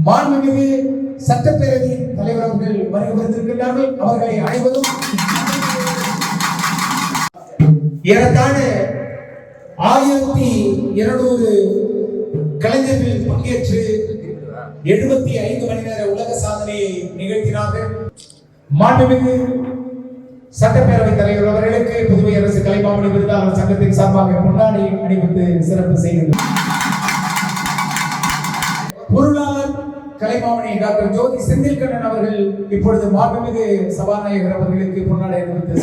மாண்புமிகு சட்டப்பேரவை தலைவர் அவர்கள் வருகின்றார்கள். அவர்களை அனைவரும் ஏறத்தாழ 1200 கலைஞர்கள் பங்கேற்று 75 மணி நேர உலக சாதனையை நிகழ்த்தினார்கள். மாண்புமிகு சட்டப்பேரவை தலைவர் அவர்களுக்கு புதுவை அரசு கலைமாமணி விருதாளர் சங்கத்தின் சார்பாக பொன்னாடை அணிவித்து சிறப்பு செய்கின்றனர். பொருளாளர் கலைமாமணி டாக்டர் ஜோதி செந்தில்கண்ணன் அவர்கள் இப்பொழுது மாண்புமிகு சபாநாயகர் அவர்களுக்கு பொன்னாடை அணிவித்து